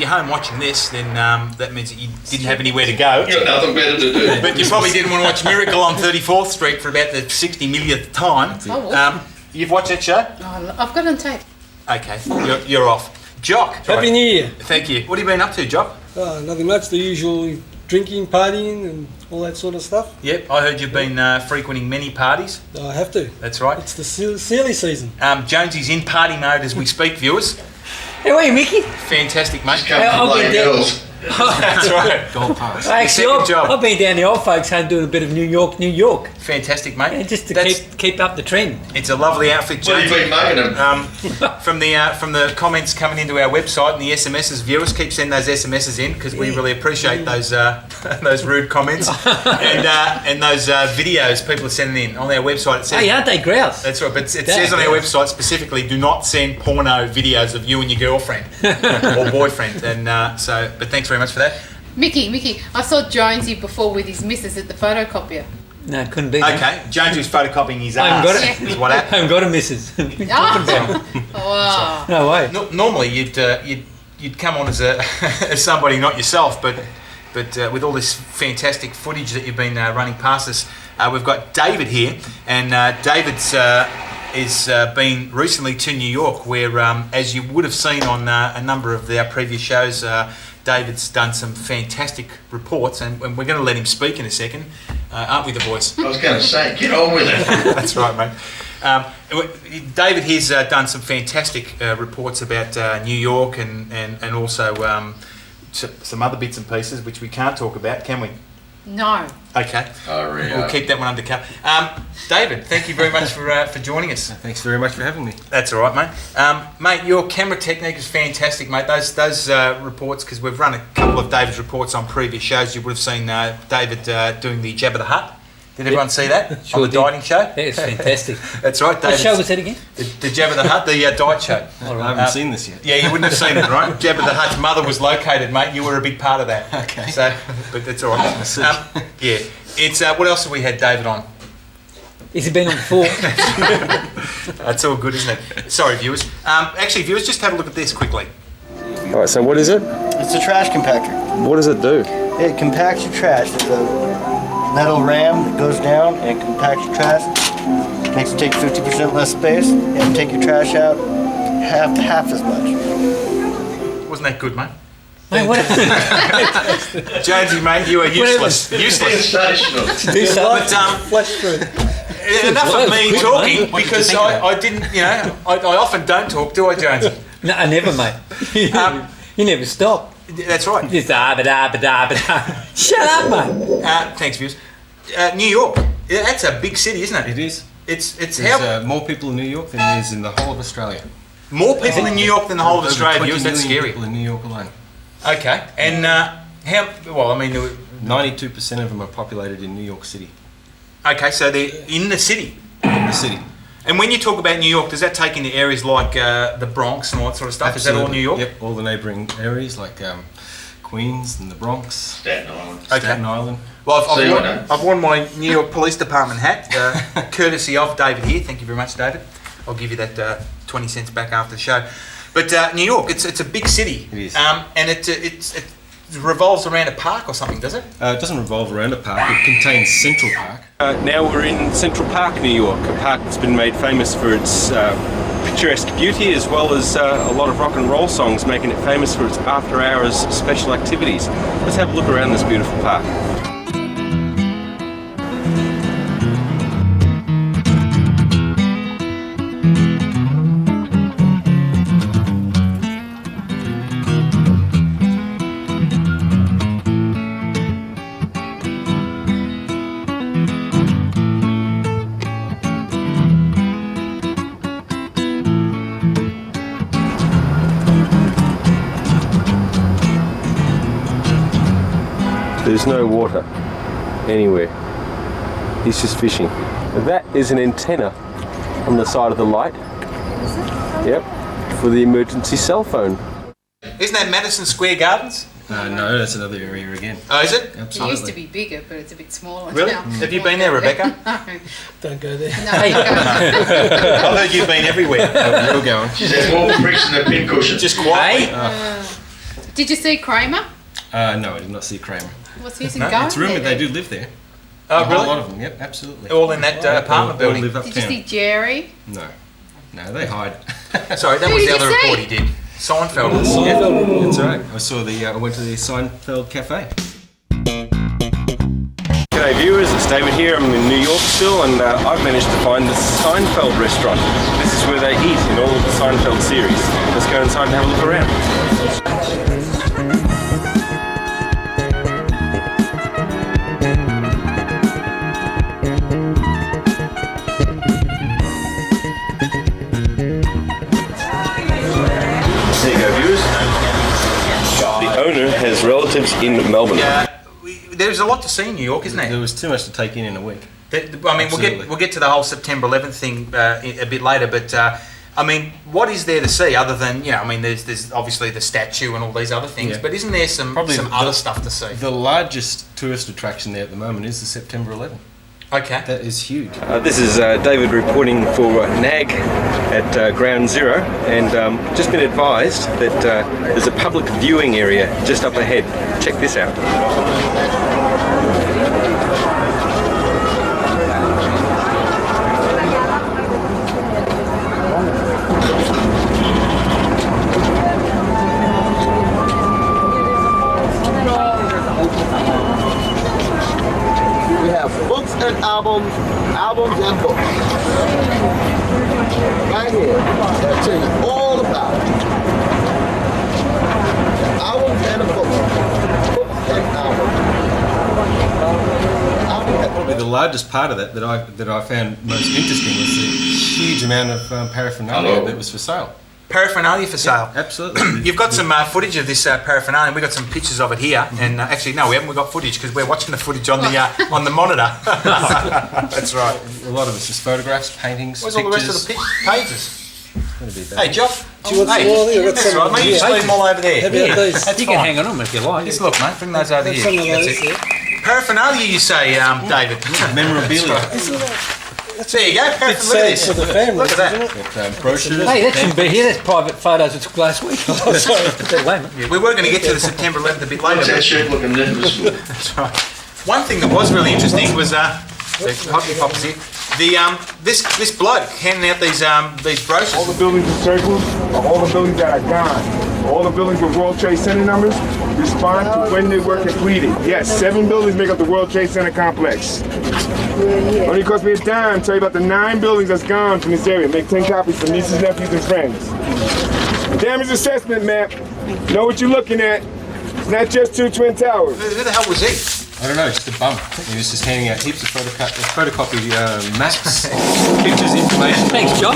you're home watching this, then that means that you didn't have anywhere to go. You've got nothing better to do. But you probably didn't want to watch Miracle on 34th Street for about the 60 millionth time. You've watched that show? Oh, I've got it on tape. Okay, you're off. Jock. Happy New Year. Thank you. What have you been up to, Jock? Nothing much, the usual drinking, partying and all that sort of stuff. Yep, I heard you've been frequenting many parties. I have to. That's right. It's the silly season. Jonesy's in party mode as we speak, viewers. How are you, Mickey? Fantastic, mate. Come to girls. That's right. Gold pass. Actually, I've been down the old folks' home doing a bit of New York. Fantastic, mate. Yeah, just to keep up the trend. It's a lovely outfit, What have Jonesy. you been making them? From the comments coming into our website and the SMSs, viewers keep sending those SMSs in because we really appreciate those those rude comments and those videos people are sending in on our website. It says, Hey, aren't they grouse? that's right, but it says on our website specifically, do not send porno videos of you and your girlfriend or boyfriend. And but thanks very much for that. Mickey, I saw Jonesy before with his missus at the photocopier. No, it couldn't be. that. Okay, Jonesy was photocopying his I haven't ass. got it. Is what I happened. haven't got a missus. Wow. No way. Normally you'd come on as as somebody not yourself, but with all this fantastic footage that you've been running past us, we've got David here, and David's is been recently to New York, where as you would have seen on a number of our previous shows, David's done some fantastic reports, and we're going to let him speak in a second, aren't we, the voice? I was going to say, get on with it. That's right, mate. David here's done some fantastic reports about New York and also some other bits and pieces which we can't talk about, can we? No. Okay. We'll keep that one under cover. David, thank you very much for joining us. Thanks very much for having me. That's all right, mate. Mate, your camera technique is fantastic, mate. Those reports, because we've run a couple of David's reports on previous shows, you would have seen David doing the Jabba the Hutt. Did everyone see that Sure on the did. dieting show? Yeah, it's fantastic. That's right. What show was that again? The Jabba the Hutt, the diet show. I haven't seen this yet. Yeah, you wouldn't have seen it, right? Jabba the Hutt's mother was located, mate. You were a big part of that. Okay. So, but that's all right. Yeah. It's what else have we had David on? Has it been on before? That's all good, isn't it? Sorry, viewers. Actually, viewers, just have a look at this quickly. All right, so what is it? It's a trash compactor. What does it do? It compacts your trash. It's a metal ram that goes down and compacts your trash. Makes it take 50% less space and take your trash out half as much. Wasn't that good, mate? Mate, what? Jonesy, mate, you are useless. Useless. Sensational. Do something. Flash through. Enough of me Quick, talking mate. What did you because think of that? I didn't, I often don't talk, do I, Jonesy? No, I never, mate. You never stop. That's right. Just da-ba-da-ba-da-ba-da. Shut up, mate. Thanks, viewers. New York. Yeah, that's a big city, isn't it? It is. It's There's how more people in New York than there is in the whole of Australia. more people in New York than the whole of Over Australia. 20 Viewers, that's million scary. people in New York alone. Okay, and how? Well, I mean, 92% of them are populated in New York City. okay, so they're in the city. The city. And when you talk about New York, does that take into areas like the Bronx and all that sort of stuff? Is that all New York? Yep, all the neighbouring areas like Queens and the Bronx, Staten Island. Okay. Staten Island. Well, So you know. I've worn my New York Police Department hat, courtesy of David here. Thank you very much, David. I'll give you that 20 cents back after the show. But New York, it's a big city. It is. And it revolves around a park or something, does it? It doesn't revolve around a park, it contains Central Park. Now we're in Central Park, New York, a park that's been made famous for its picturesque beauty as well as a lot of rock and roll songs, making it famous for its after-hours special activities. Let's have a look around this beautiful park. There's no water anywhere. He's just fishing. That is an antenna on the side of the light. Is it? Yep, for the emergency cell phone. Isn't that Madison Square Gardens? No, that's another area again. Oh, is it? It used to be bigger, but it's a bit smaller Really? now. Have you been there, Rebecca? No. Don't go there. I've heard you've been everywhere. You're going. She says more bricks than a pincushion. Just quietly. Did you see Kramer? No, I did not see Kramer. What's using No, going It's rumoured there? they do live there. Oh, A really? lot of them, yep, absolutely. All in that apartment All building. live Did you uptown. see Jerry? No, they hide. Sorry, that Who was did the you other see? report he did. Seinfeld. Yeah, that's right. I went to the Seinfeld Cafe. G'day viewers, it's David here. I'm in New York still, and I've managed to find the Seinfeld restaurant. This is where they eat in all of the Seinfeld series. Let's go inside and have a look around. There you go, viewers. The owner has relatives in Melbourne. There's a lot to see in New York, isn't There there? was too much to take in a week. I mean, Absolutely. we'll get to the whole September 11th thing a bit later, but I mean, what is there to see other than there's obviously the statue and all these other things, Yeah. but isn't there some Probably other stuff to see? The largest tourist attraction there at the moment is the September 11th. Okay. That is huge. This is David reporting for NAG at Ground Zero, and just been advised that there's a public viewing area just up ahead. Check this out. We have books and albums and books. Right here. They'll tell you all about it. Albums and a book. Books and albums. Probably the largest part of that I found most interesting was the huge amount of paraphernalia that was for sale. Paraphernalia for sale. Absolutely. You've got some footage of this paraphernalia. We've got some pictures of it here, and actually, no, we haven't. We've got footage because we're watching the footage on the monitor. That's right. A lot of it's just photographs, paintings, Where's all pictures. the rest of the pages? That'd be bad. Hey, Jock. Do you want Hey, some more? I've got that's some right, mate. You here. just leave them all over there. How about these? That's You can fine. hang on them if you like. Just look, mate. Bring those over Have here. some of That's those, it. yeah. Paraphernalia, you say, David? Memorabilia. There you go. It's Look at sad this. for the families, Look at that. isn't it? Got, brochures. Hey, that shouldn't be here. That's private photos I took last week. Oh, sorry. Put that away, mate. Yeah, we were going to get to the September 11th a bit later. What's that but- shape looking nippers for? That's right. One thing that was really interesting was the hockey poppers here. This bloke handing out these brochures. All the buildings in circles are all the buildings that are gone. All the buildings with World Trade Center numbers respond to when they were completed. Yes, 7 buildings make up the World Trade Center complex. Only cost me a dime to tell you about the 9 buildings that's gone from this area. Make 10 copies for nieces, nephews, and friends. Damage assessment map. Know what you're looking at. It's not just 2 twin towers. Who the hell was he? I don't know, just a bum. He was just handing out heaps of photocopy maps, pictures, information. Thanks, John.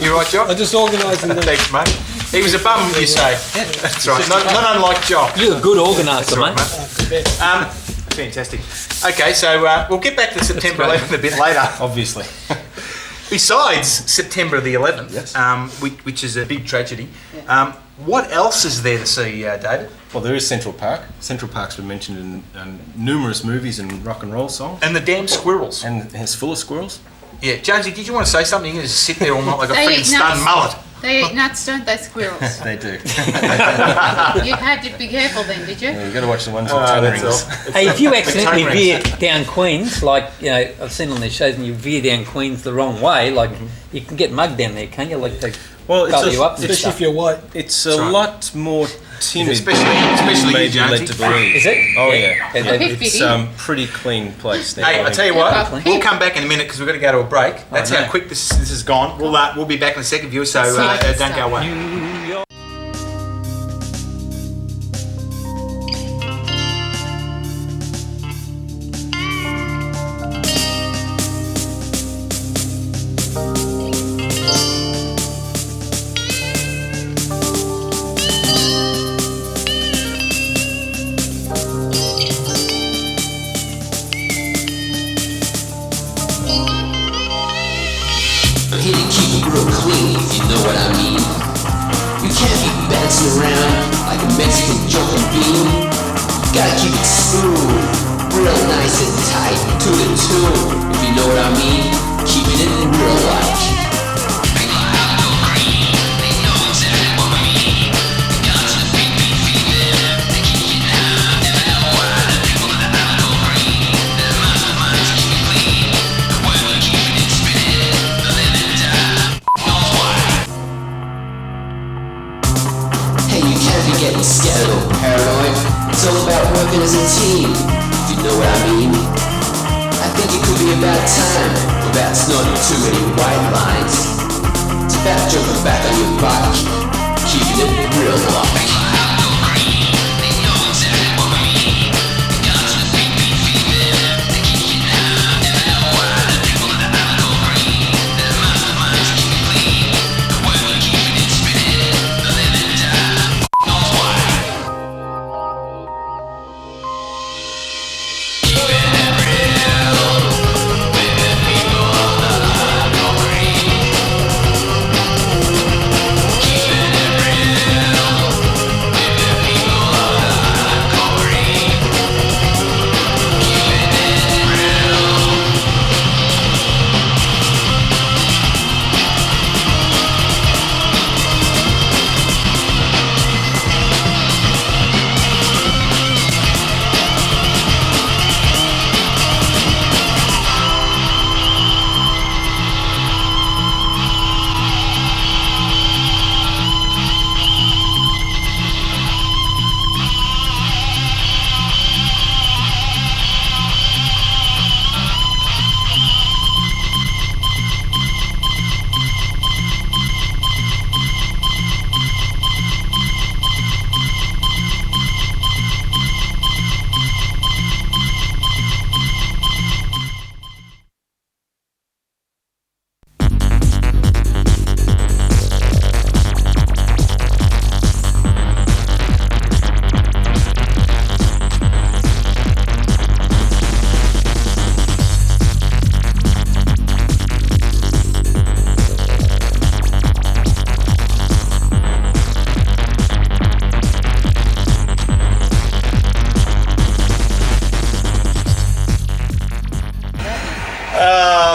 You right, Jock? I just organised them. Thanks, mate. He was a bum, you say? That's right. Not unlike Jock. You're a good organiser, That's mate. right, mate. Fantastic. Okay, so we'll get back to September 11th a bit later. Obviously. Besides September the 11th, Yes. which is a big tragedy, what else is there to see, David? Well, there is Central Park. Central Park's been mentioned in numerous movies and rock and roll songs. And the damn squirrels. And it's full of squirrels. Yeah, Jonesy, did you want to say something? You can just sit there all night like a They freaking eat stunned nuts. mullet. They eat nuts, don't they, squirrels? They do. You had to be careful then, did you? You've got to watch the ones with tongue rings. Hey, if you accidentally tongue veer rings. down Queens, like, you know, I've seen on their shows, and you veer down Queens the wrong way, like, you can get mugged down there, can't you? Like, they Well, it's cut you up and Especially stuff. if you're white. It's a right. lot more timid Especially than you, made you led Jonesy. to believe. Is it? Oh, Yeah. yeah. Yeah, they- Pick It's Biggie. pretty clean place there. Hey, I tell you Yeah. what, we'll come back in a minute because we've got to go to a break. That's no. how quick this has gone. We'll be back in a second, viewer, so don't go away. I'm here to keep it real clean, if you know what I mean. just get a little paranoid. It's all about working as a team, if you know what I mean. I think it could be about time, without snotting too many white lines. It's about jumping back on your bike, keeping it real light.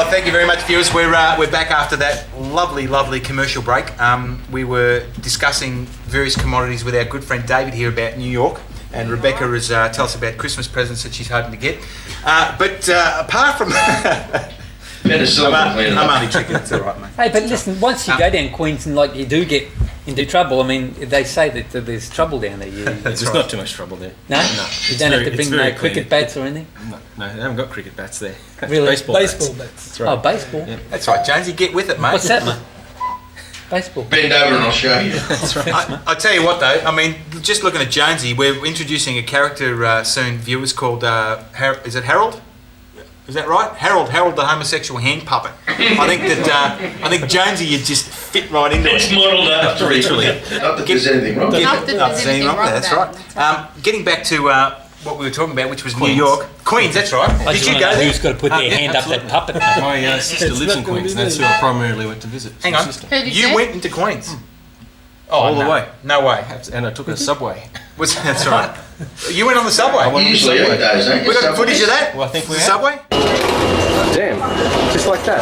Thank you very much, viewers. We're back after that lovely commercial break. We were discussing various commodities with our good friend David here about New York, and Rebecca is tell us about Christmas presents that she's hoping to get. But apart from I'm only tricking. It's all right, mate. Hey, but listen, once you go down Queens and like you do get into trouble, I mean, they say that there's trouble down there. There's not too much trouble there. No? No. You don't have to bring no cricket bats or anything? No, they haven't got cricket bats there. Really? Baseball bats. That's right. Oh, baseball? Yeah. That's right, Jonesy, get with it, mate. What's that, mate? Baseball. Bend over and I'll show you. That's right. I tell you what, though, I mean, just looking at Jonesy, we're introducing a character soon, viewers, called, is it Harold? Is that right? Harold the homosexual hand puppet. I think Jonesy, you just fit right into it. It's modelled after literally. Not that there's anything wrong with it. Not that there's anything wrong with That's that. right. Getting back to what we were talking about, which was New York. Queens, that's right. I Did just you wanna go know there? who's got to put their hand up that puppet? My sister It's lives not in gonna Queens, be and that's who there. I primarily went to visit. Hang My on. sister. Who did You you went into Queens? All the no. way. No way. And I took a subway. That's right. You went on the subway. You usually eat those, don't you? We got footage of that? Well, I think we The have. subway? Damn. Just like that.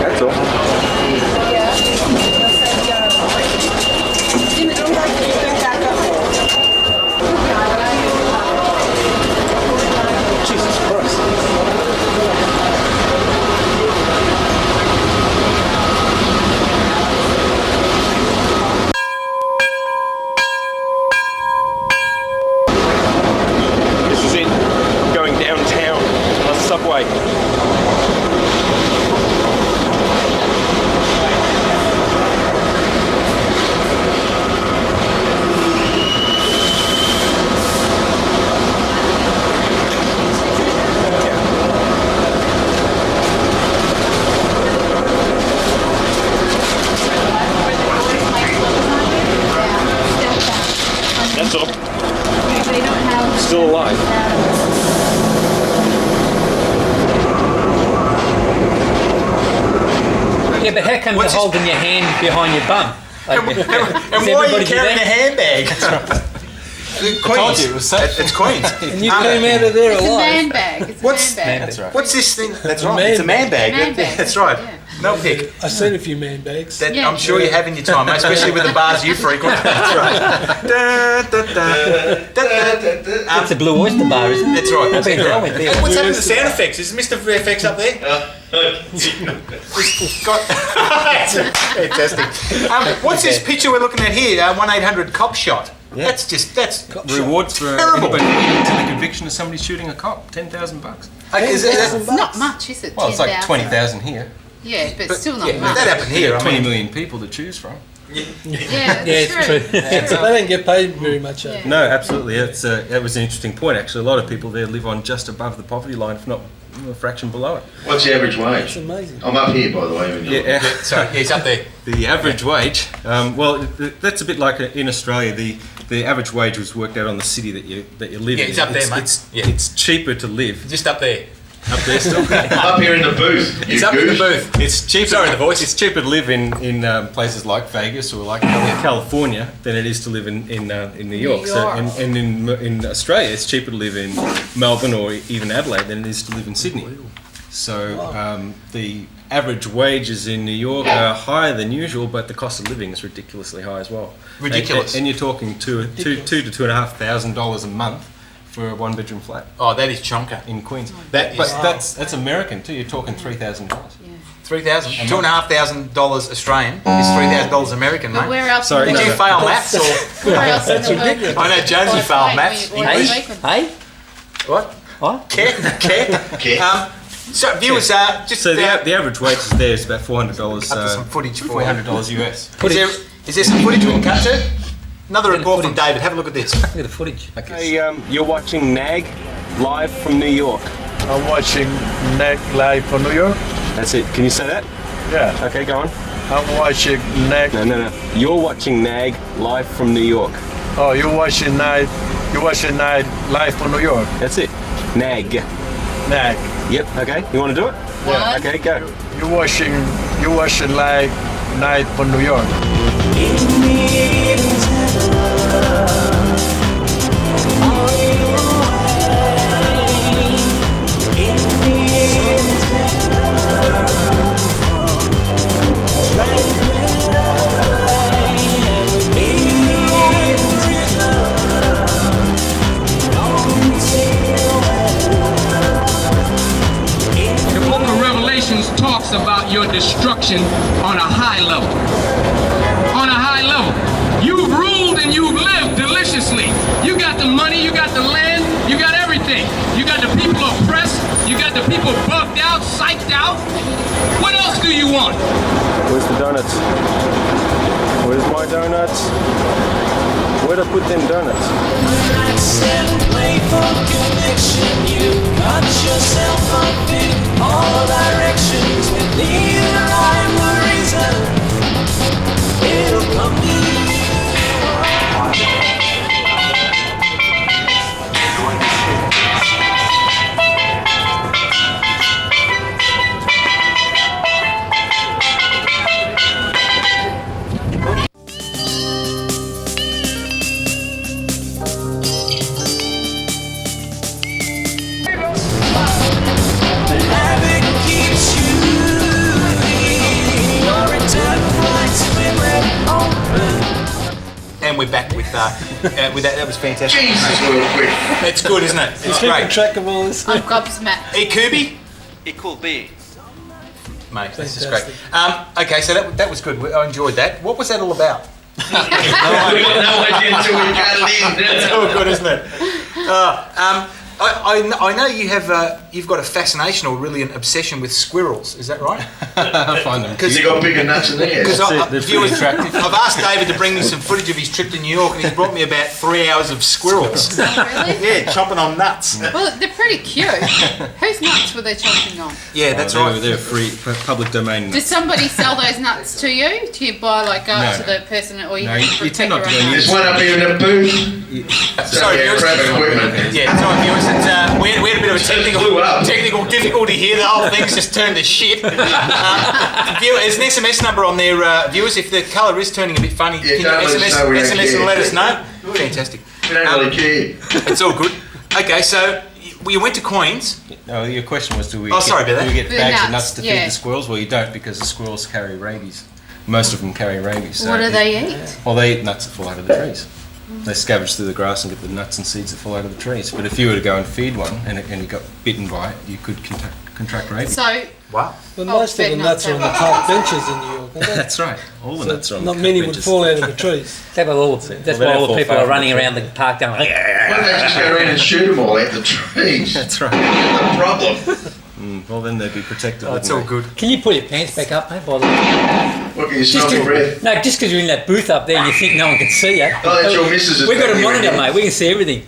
That's all. Jesus Christ. This is it. Going downtown on a subway. That's all. Still alive. Yeah, but how come you're What's holding your hand behind your bum? Like, And does why are you everybody do carrying a that? handbag? told Queens. you, it was safe. It's Queens. And you came out of there It's a alive. man bag. It's a What's- man bag. That's right. What's this thing? That's A right. man It's a man bag. Man bag. That's right. Yeah. No pick. I've seen a few man bags. That Yeah. I'm sure you have in your time, mate, especially with the bars you frequent. That's right. Da, da, da, da, da. It's a Blue Oyster Bar, isn't it? That's right. I've been wrong with there. What's happened to the sound effects? Is Mr. VFX up there? Fantastic. What's this picture we're looking at here? 1-800 cop shot. That's Rewards for terrible. anybody leading to the conviction of somebody shooting a cop. $10,000. It's not much, is it? Well, it's like 10,000? 20,000 here. Yeah, but still not much. that happened here. 20 million people to choose from. Yeah, it's true. They don't get paid very much. Yeah. No, absolutely. That was an interesting point. Actually, a lot of people there live on just above the poverty line, if not a fraction below it. What's the average wage? It's amazing. I'm up here, by the way. When you're Sorry, yeah, he's up there. The average wage, that's a bit like in Australia. The average wage was worked out on the city that you live in. Yeah, it's up there, mate. It's cheaper to live Just up there. up there still. up here in the booth. He's you up in the goose. booth. It's cheaper. Sorry, the voice. It's cheaper to live in places like Vegas or like California than it is to live in New York. And in Australia, it's cheaper to live in Melbourne or even Adelaide than it is to live in Sydney. So the average wages in New York are higher than usual, but the cost of living is ridiculously high as well. Ridiculous. And you're talking two to $2,500 a month for a one-bedroom flat Oh, that is chonker. in Queens. That But is that's American too. You're talking $3,000. $3,000, $2,500 Australian is $3,000 American, But mate. where else? Sorry, in the Did you world? fail maths or? Where else in That's the world? ridiculous. I know Jonesy Why failed wait, maths. when you- English. Hey? What? What? Care. So viewers, just So the average wage is there is about $400. up to some footage for you. $400 US. Is there some footage we can cut to? Another report from David. Have a look at this. Look at the footage. Hey, you're watching NAG live from New York. I'm watching NAG live from New York. That's it. Can you say that? Yeah. Okay, go on. I'm watching NAG. No. You're watching NAG live from New York. Oh, you're watching night live from New York. That's it. NAG. NAG. Yep. Okay. You want to do it? Yeah. Okay, go. You're watching live night from New York. The book of Revelations talks about your destruction on a high level. On a high level. You've ruled and you've lived deliciously. You got the money, you got the land, you got everything. You got the people oppressed, you got the people bugged out, psyched out. What else do you want? Where's the donuts? Where's my donuts? Where'd I put them donuts? And we're back with that. That was fantastic. Jesus, real quick. It's good, isn't it? It's Keeping great. track of all this. I'm gobsmacked. Hey, Kirby. It could be. Mate, this is Fantastic. great. Okay, so that was good. I enjoyed that. What was that all about? We got no idea until we got it in. It's all good, isn't it? I know you've got a fascination or really an obsession with squirrels. Is that right? I find them. Because you got bigger nuts in there. Because They're pretty viewers, attractive. I've asked David to bring me some footage of his trip to New York, and he's brought me about 3 hours of squirrels. Really? Yeah, chomping on nuts. Well, they're pretty cute. Whose nuts were they chomping on? Yeah, that's they're, right. They're free, public domain. Does somebody sell those nuts to you? Do you buy go No, up to the person, or you No, you tend not to go your own near There's one up here in the booth. Sorry, yeah, viewers. grab equipment. Yeah, sorry, viewers. We had a bit of a Blew up. technical difficulty here. The whole thing's just turned to shit. There's an SMS number on there, viewers. If the colour is turning a bit funny, Yeah, can don't you let us know, we don't SMS and care. let us know? Fantastic. We don't really care. It's all good. Okay, so we went to Queens. No, your question was, do we Sorry about that. do we get The bags of nuts, nuts to yeah. feed the squirrels? Well, you don't, because the squirrels carry rabies. Most of them carry rabies. So What do they eat? Well, they eat nuts that fall out of the trees. They scavenge through the grass and get the nuts and seeds that fall out of the trees. But if you were to go and feed one and you got bitten by it, you could contract rabies. So Wow. But Oh, most of the bet nuts are on the not. park benches in New York, aren't they? That's right. All the So nuts are on not the many benches. would fall out of the trees. That's why all the people are running around the park going, Why don't they just go around and shoot them all out the trees? That's right. That's the problem. Well, then they'd be protected. Oh, it's wouldn't all they? good. can you pull your pants back up, mate? What can you smell your breath? No, just because you're in that booth up there and you think no one can see you. Oh, that's your missus. We've got a monitor, mate. We can see everything.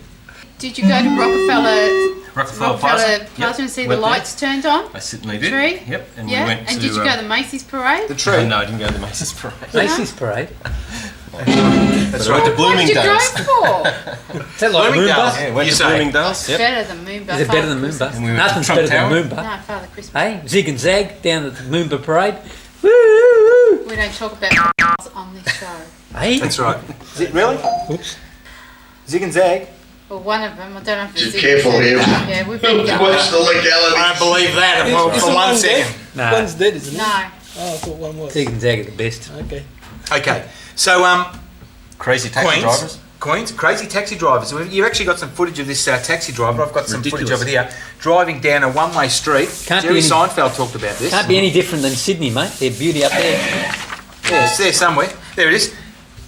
Did you go to Rockefeller Plaza. Plaza and see the Went there. lights turned on? I certainly did. Tree? Yep. And Yeah. we went And to. did you go to the Macy's parade? The tree. No, I didn't go to the Macy's parade. Macy's parade. That's But I went right. to What did you go Bloomingdale's. for? Is that like Bloomingdale's. Moomba? Yeah, went You to say. Bloomingdale's. Yep. Better than Moomba. Is it better than Father Moomba? And we went to Nothing's Trump better Tower. than Moomba. No, Father Christmas. Hey, Zig and Zag down at the Moomba parade. Woo, woo, woo. We don't talk about on this show. Hey, That's right. Is it really? Oops. Zig and Zag? Well, one of them, I don't know if it's Just Zig careful and here. Zag. Yeah, we've been going. Watch the legality. I don't believe that for Isn't one one second. dead? Nah. One's dead, isn't it? No. Oh, I thought one was. Zig and Zag are the best. Okay. Okay, so Crazy taxi drivers. Queens, crazy taxi drivers. You've actually got some footage of this taxi driver. I've got some Ridiculous. footage of it here. Driving down a one-way street. Can't Jerry be any- Seinfeld talked about this. Can't be any different than Sydney, mate. Their beauty up there. Yeah, it's there somewhere. There it is.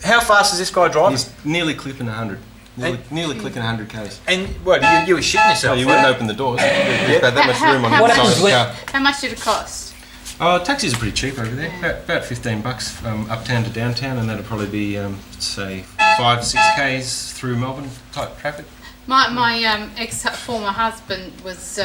How fast is this guy driving? He's nearly clipping 100. Nearly clicking 100 k's. And what? You were shitting No, yourself. you weren't wouldn't open the doors. There's about that much room on How the What side happens of the when- car. How much did it cost? Taxis are pretty cheap over there. About $15 uptown to downtown, and that'll probably be say 5-6 k's through Melbourne type traffic. My ex-former husband was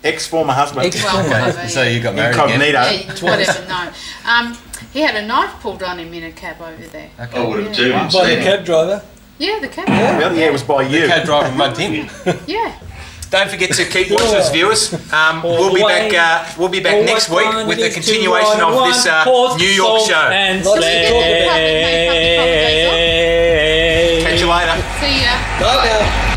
Ex-former husband. Ex-former well, husband. So you got married again. Incognito. yeah, whatever. No, he had a knife pulled on him in a cab over there. I would have too. By the cab driver. Yeah, the cab. Really? Yeah, it was by you. Cab driver mugged him. Yeah. Don't forget to keep watching us, viewers. We'll be back. We'll be back next week with the continuation of this New York show. And Lots to talk about. Catch you later. See ya. Bye now.